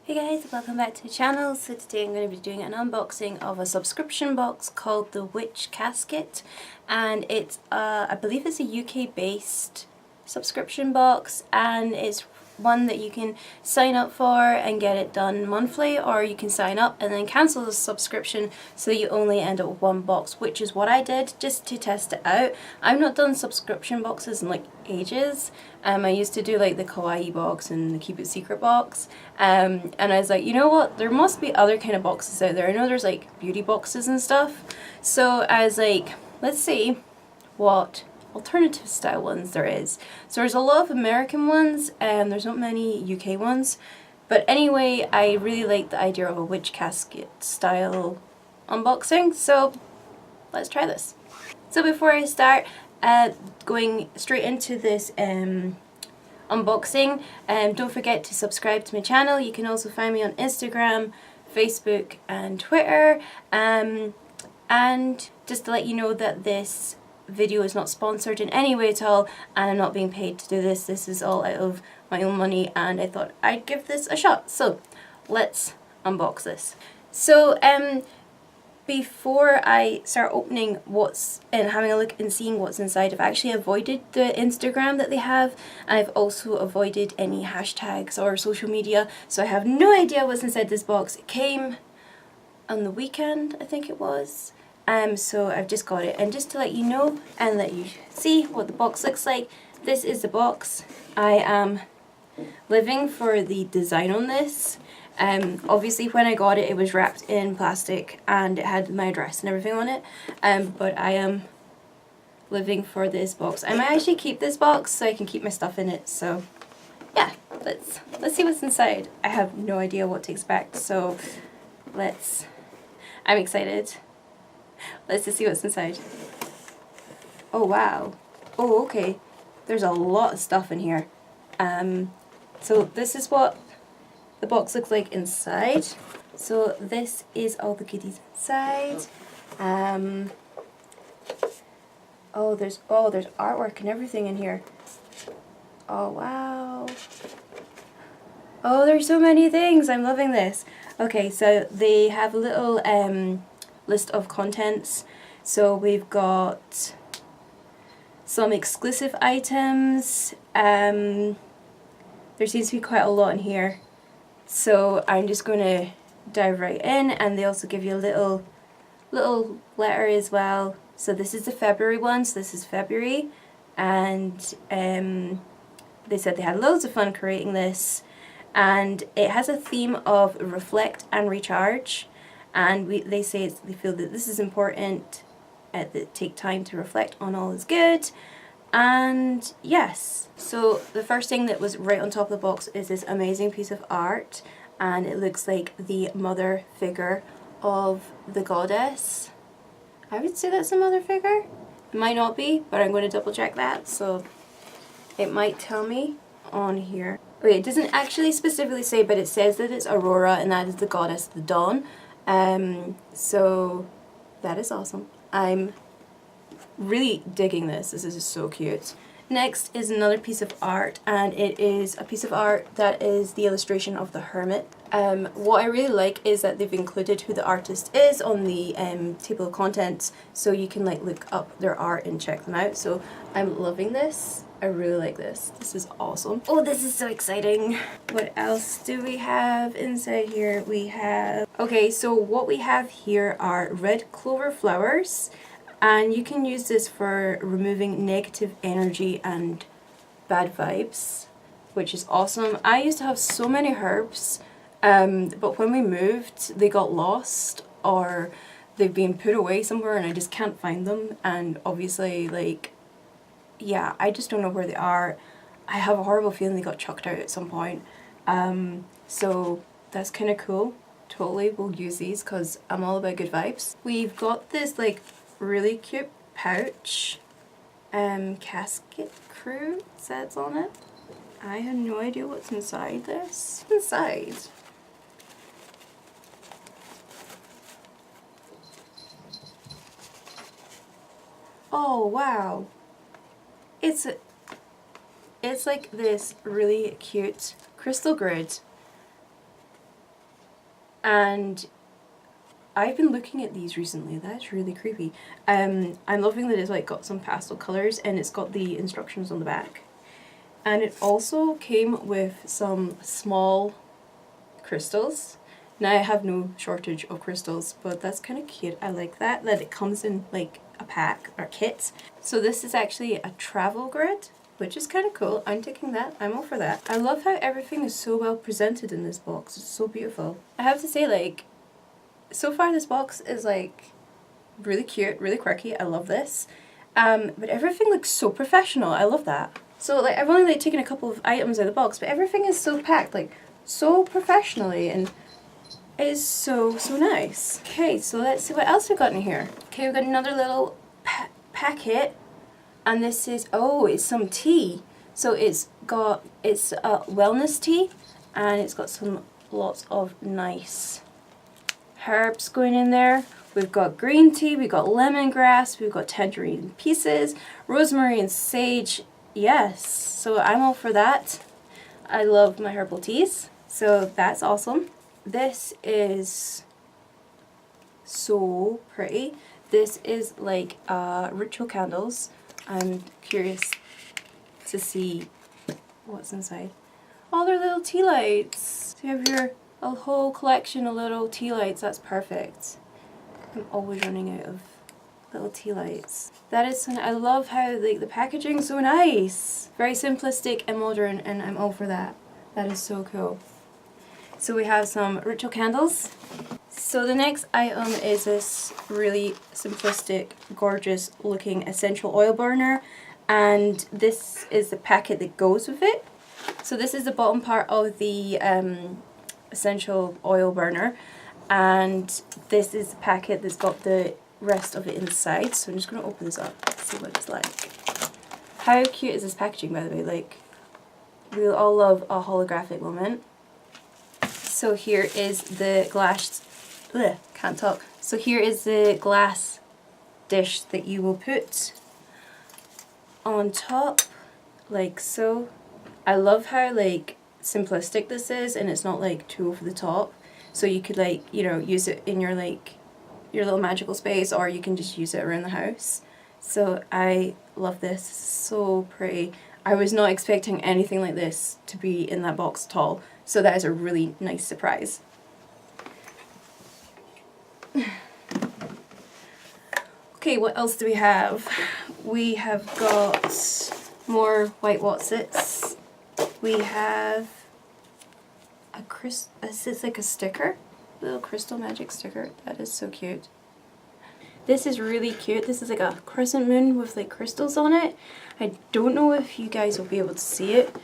Hey guys, welcome back to the channel. So today I'm going to be doing an unboxing of a subscription box called the Casket, and it's I believe it's a UK based subscription box, and it's one that you can sign up for and get it done monthly, or you can sign up and then cancel the subscription so you only end up with one box, which is what I did just to test it out. I've not done subscription boxes in like ages. I used to do like the kawaii box and the keep it secret box, and I was like, you know what, there must be other kind of boxes out there. I know there's like beauty boxes and stuff, so I was like, let's see what alternative style ones there is. So there's a lot of American ones and there's not many UK ones, but anyway, I really like the idea of a witch casket style unboxing, so let's try this. So before I start going straight into this unboxing, don't forget to subscribe to my channel. You can also find me on Instagram, Facebook and Twitter, and just to let you know that this video is not sponsored in any way at all, and I'm not being paid to do this. This is all out of my own money, and I thought I'd give this a shot. So let's unbox this. So before I start opening what's and having a look and seeing what's inside, I've actually avoided the Instagram that they have, and I've also avoided any hashtags or social media, so I have no idea what's inside this box. It came on the weekend, I think it was. So I've just got it, and just to let you know and let you see what the box looks like, this is the box. I am living for the design on this. Obviously when I got it, it was wrapped in plastic and it had my address and everything on it, but I am living for this box. I might actually keep this box so I can keep my stuff in it, so yeah, let's see what's inside. I have no idea what to expect, so I'm excited. Let's just see what's inside. Oh wow. Oh, okay. There's a lot of stuff in here. So this is what the box looks like inside. So this is all the goodies inside. Oh, there's artwork and everything in here. Oh wow. Oh, there's so many things. I'm loving this. Okay, so they have a little list of contents. So we've got some exclusive items. There seems to be quite a lot in here, so I'm just going to dive right in. And they also give you a little letter as well. So this is the February one, so this is February, and they said they had loads of fun creating this, and it has a theme of reflect and recharge. And they say they feel that this is important, that take time to reflect on all is good. And yes, so the first thing that was right on top of the box is this amazing piece of art, and it looks like the mother figure of the goddess. I would say that's a mother figure. It might not be, but I'm going to double check that, so it might tell me on here. Okay, it doesn't actually specifically say, but it says that it's Aurora, and that is the goddess of the dawn. So that is awesome. I'm really digging this. This is so cute. Next is another piece of art, and it is a piece of art that is the illustration of the hermit. What I really like is that they've included who the artist is on the table of contents, so you can like look up their art and check them out. So I'm loving this. I really like this. This is awesome. Oh, this is so exciting. What else do we have inside here? We have... Okay, so what we have here are red clover flowers, and you can use this for removing negative energy and bad vibes, which is awesome. I used to have so many herbs, but when we moved, they got lost or they've been put away somewhere and I just can't find them. And obviously, like, yeah, I just don't know where they are. I have a horrible feeling they got chucked out at some point. So that's kind of cool. Totally will use these because I'm all about good vibes. We've got this like really cute pouch. Casket crew says on it. I have no idea what's inside this. Inside. Oh wow. It's like this really cute crystal grid. And I've been looking at these recently. That's really creepy. I'm loving that it's like got some pastel colours and it's got the instructions on the back. And it also came with some small crystals. Now I have no shortage of crystals, but that's kind of cute. I like that it comes in like a pack or kit. So this is actually a travel grid, which is kind of cool. I'm taking that. I'm all for that. I love how everything is so well presented in this box. It's so beautiful. I have to say, like, so far this box is like really cute, really quirky. I love this. But everything looks so professional. I love that. So like I've only like taken a couple of items out of the box, but everything is so packed, like so professionally, and it is so nice. Okay, so let's see what else we've got in here. Okay, we've got another little packet, and this is, oh, it's some tea. So it's a wellness tea, and it's got some lots of nice herbs going in there. We've got green tea, we've got lemongrass, we've got tangerine pieces, rosemary and sage. Yes, so I'm all for that. I love my herbal teas, so that's awesome. This is so pretty. This is like ritual candles. I'm curious to see what's inside. Oh, they're little tea lights. So you have a whole collection of little tea lights. That's perfect. I'm always running out of little tea lights. That is so nice. I love how like the packaging is so nice. Very simplistic and modern, and I'm all for that. That is so cool. So we have some ritual candles. So the next item is this really simplistic, gorgeous looking essential oil burner, and this is the packet that goes with it. So this is the bottom part of the essential oil burner, and this is the packet that's got the rest of it inside. So I'm just going to open this up, see what it's like. How cute is this packaging, by the way? Like, we all love a holographic moment. So here is the glass, can't talk. So here is the glass dish that you will put on top, like so. I love how like simplistic this is, and it's not like too over the top. So you could like, you know, use it in your like your little magical space, or you can just use it around the house. So I love this. So pretty. I was not expecting anything like this to be in that box at all. So that is a really nice surprise. Okay, what else do we have? We have got more white Wotsits. We have it's like a sticker, little crystal magic sticker. That is so cute. This is really cute. This is like a crescent moon with like crystals on it. I don't know if you guys will be able to see it,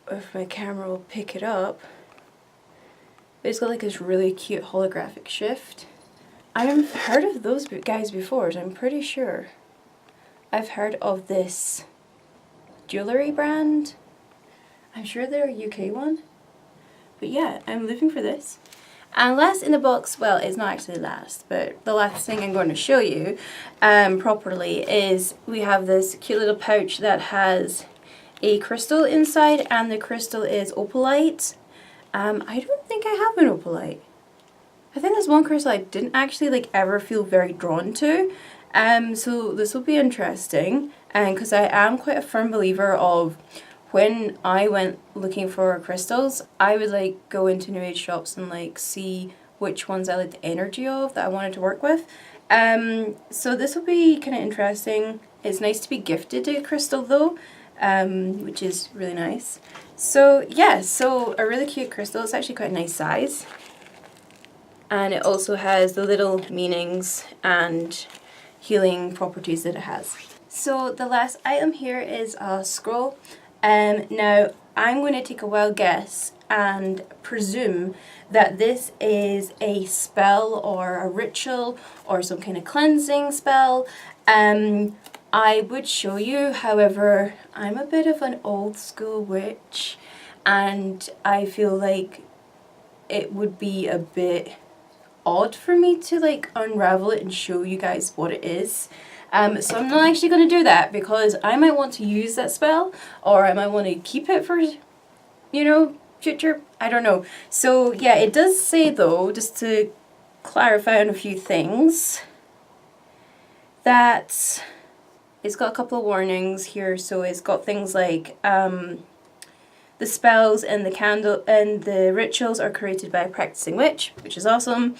or if my camera will pick it up. But it's got like this really cute holographic shift. I've heard of those guys before, so I'm pretty sure. I've heard of this jewellery brand. I'm sure they're a UK one. But yeah, I'm looking for this. And last in the box, well, it's not actually last, but the last thing I'm going to show you properly is we have this cute little pouch that has a crystal inside, and the crystal is opalite. I don't think I have an opalite. I think there's one crystal I didn't actually like ever feel very drawn to. So this will be interesting, and because I am quite a firm believer of when I went looking for crystals, I would like go into new age shops and like see which ones I like the energy of that I wanted to work with. So this will be kind of interesting. It's nice to be gifted a crystal though, which is really nice. So yeah, so a really cute crystal. It's actually quite a nice size. And it also has the little meanings and healing properties that it has. So the last item here is a scroll. Now I'm going to take a wild guess and presume that this is a spell or a ritual or some kind of cleansing spell. I would show you, however, I'm a bit of an old school witch, and I feel like it would be a bit odd for me to like unravel it and show you guys what it is. So I'm not actually going to do that, because I might want to use that spell, or I might want to keep it for, you know, future? I don't know. So yeah, it does say though, just to clarify on a few things, that it's got a couple of warnings here. So it's got things like the spells and the candle and the rituals are created by a practicing witch, which is awesome.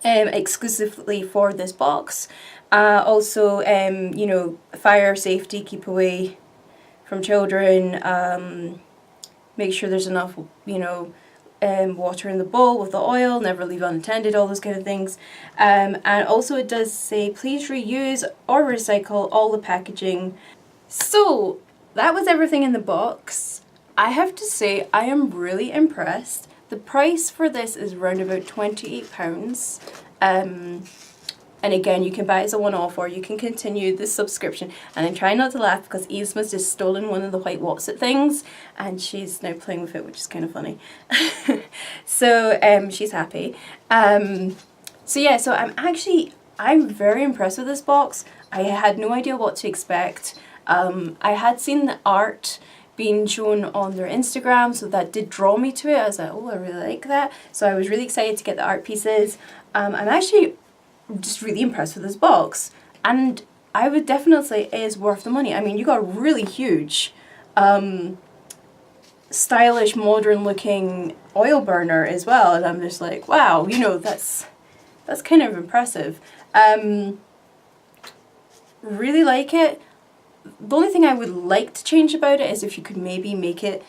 Exclusively for this box. Also, you know, fire safety, keep away from children. Make sure there's enough, you know, water in the bowl with the oil, never leave unattended, all those kind of things. And also it does say, please reuse or recycle all the packaging. So that was everything in the box. I have to say, I am really impressed. The price for this is around about £28. And again, you can buy it as a one-off or you can continue the subscription. And I'm trying not to laugh because Yvesma's just stolen one of the white What's-It things and she's now playing with it, which is kind of funny. So she's happy. So yeah, so I'm very impressed with this box. I had no idea what to expect. I had seen the art being shown on their Instagram, so that did draw me to it. I was like, oh, I really like that. So I was really excited to get the art pieces. I'm actually just really impressed with this box, and I would definitely say it is worth the money. I mean, you got a really huge, stylish, modern looking oil burner as well, and I'm just like, wow, you know, that's kind of impressive. Really like it. The only thing I would like to change about it is if you could maybe make it,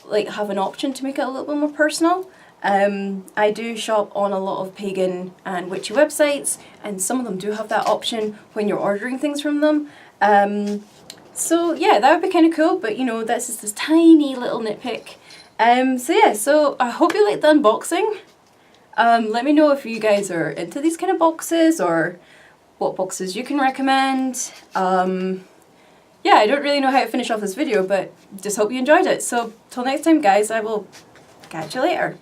like, have an option to make it a little bit more personal. I do shop on a lot of pagan and witchy websites, and some of them do have that option when you're ordering things from them. So yeah, that would be kind of cool, but you know, that's just this tiny little nitpick. So yeah, so I hope you liked the unboxing. Let me know if you guys are into these kind of boxes or what boxes you can recommend. Yeah, I don't really know how to finish off this video, but just hope you enjoyed it. So till next time guys, I will catch you later.